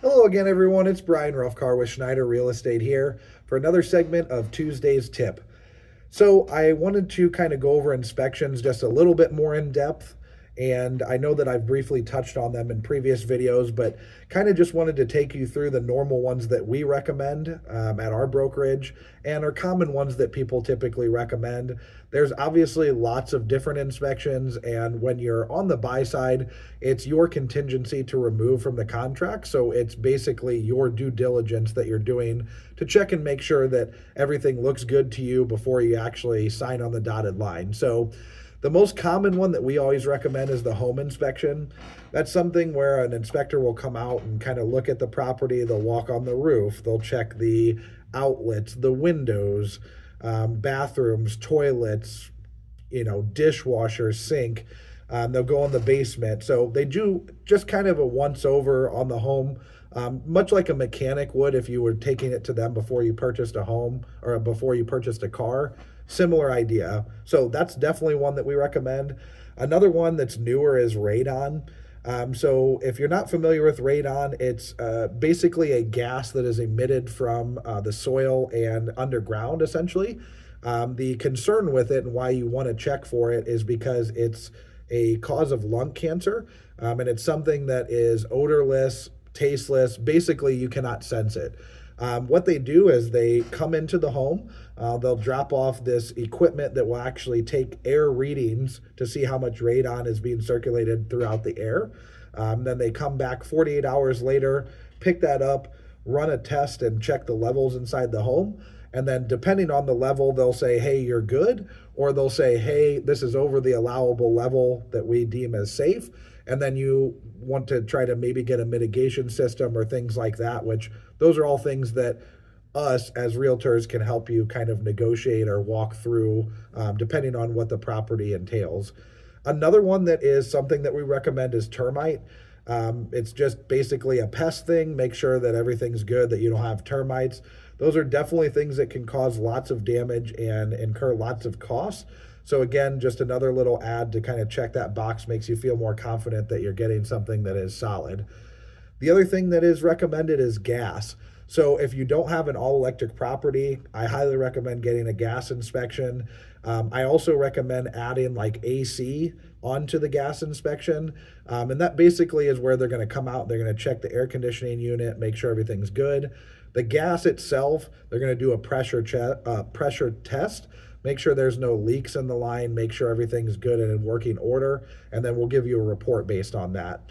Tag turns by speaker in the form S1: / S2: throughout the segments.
S1: Hello again, everyone. It's Brian Ruffcar with Schneider Real Estate here for another segment of Tuesday's Tip. So, I wanted to kind of go over inspections just a little bit more in depth. And I know that I've briefly touched on them in previous videos, but kind of just wanted to take you through the normal ones that we recommend at our brokerage and are common ones that people typically recommend. There's obviously lots of different inspections, and when you're on the buy side, it's your contingency to remove from the contract. So it's basically your due diligence that you're doing to check and make sure that everything looks good to you before you actually sign on the dotted line. So the most common one that we always recommend is the home inspection. That's something where an inspector will come out and kind of look at the property. They'll walk on the roof, they'll check the outlets, the windows, bathrooms, toilets, dishwasher, sink. They'll go in the basement. So they do just kind of a once over on the home, much like a mechanic would if you were taking it to them before you purchased a home or before you purchased a car. Similar idea. So that's definitely one that we recommend. Another one that's newer is radon. So if you're not familiar with radon, it's basically a gas that is emitted from the soil and underground, essentially. The concern with it and why you want to check for it is because it's a cause of lung cancer, and it's something that is odorless, tasteless. Basically, you cannot sense it. What they do is they come into the home, they'll drop off this equipment that will actually take air readings to see how much radon is being circulated throughout the air. Then they come back 48 hours later, pick that up, run a test, and check the levels inside the home. And then, depending on the level, they'll say, hey, you're good, or they'll say, hey, this is over the allowable level that we deem as safe. And then you want to try to maybe get a mitigation system or things like that, which those are all things that us as realtors can help you kind of negotiate or walk through, depending on what the property entails. Another one that is something that we recommend is termite. It's just basically a pest thing. Make sure that everything's good, that you don't have termites. Those are definitely things that can cause lots of damage and incur lots of costs. So again, just another little ad to kind of check that box, makes you feel more confident that you're getting something that is solid. The other thing that is recommended is gas. So if you don't have an all-electric property, I highly recommend getting a gas inspection. I also recommend adding like AC onto the gas inspection. And that basically is where they're going to come out. They're going to check the air conditioning unit, make sure everything's good. The gas itself, they're going to do a pressure test, make sure there's no leaks in the line, make sure everything's good and in working order, and then we'll give you a report based on that.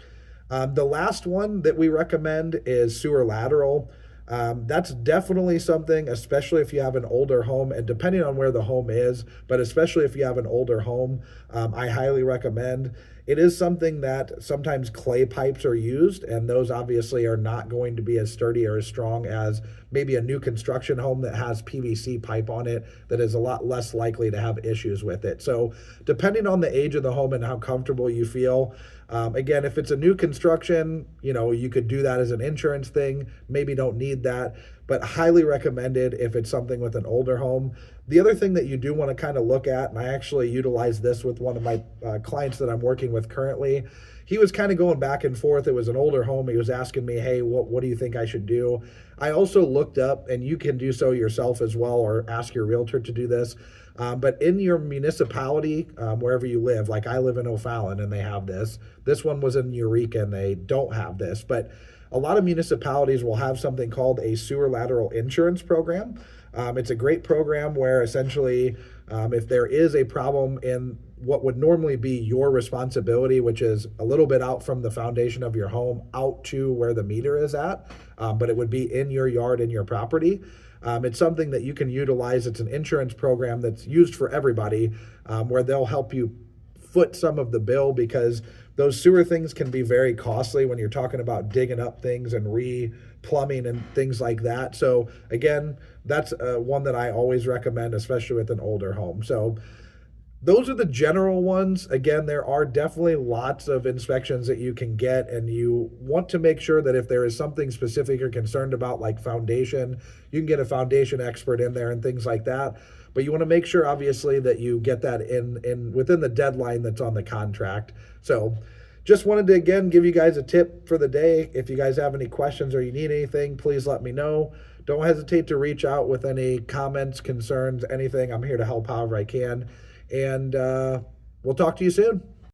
S1: The last one that we recommend is sewer lateral. That's definitely something, especially if you have an older home, and depending on where the home is, but especially if you have an older home, I highly recommend. It is something that sometimes clay pipes are used, and those obviously are not going to be as sturdy or as strong as maybe a new construction home that has PVC pipe on it that is a lot less likely to have issues with it. So depending on the age of the home and how comfortable you feel, again, if it's a new construction, you could do that as an insurance thing. Maybe don't need that, but highly recommended if it's something with an older home. The other thing that you do want to kind of look at, and I actually utilize this with one of my clients that I'm working with currently. He was kind of going back and forth. It was an older home. He was asking me, hey, what do you think I should do? I also looked up, and you can do so yourself as well, or ask your realtor to do this. But in your municipality, wherever you live, like I live in O'Fallon and they have this. This one was in Eureka and they don't have this. But a lot of municipalities will have something called a sewer lateral insurance program. It's a great program where essentially, if there is a problem in what would normally be your responsibility, which is a little bit out from the foundation of your home out to where the meter is at, but it would be in your yard, in your property. It's something that you can utilize. It's an insurance program that's used for everybody, where they'll help you foot some of the bill, because those sewer things can be very costly when you're talking about digging up things and re-plumbing and things like that. So again, that's one that I always recommend, especially with an older home. So those are the general ones. Again, there are definitely lots of inspections that you can get, and you want to make sure that if there is something specific you're concerned about, like foundation, you can get a foundation expert in there and things like that. But you want to make sure, obviously, that you get that in within the deadline that's on the contract. So just wanted to again give you guys a tip for the day. If you guys have any questions or you need anything, please let me know. Don't hesitate to reach out with any comments, concerns, anything. I'm here to help however I can. And we'll talk to you soon.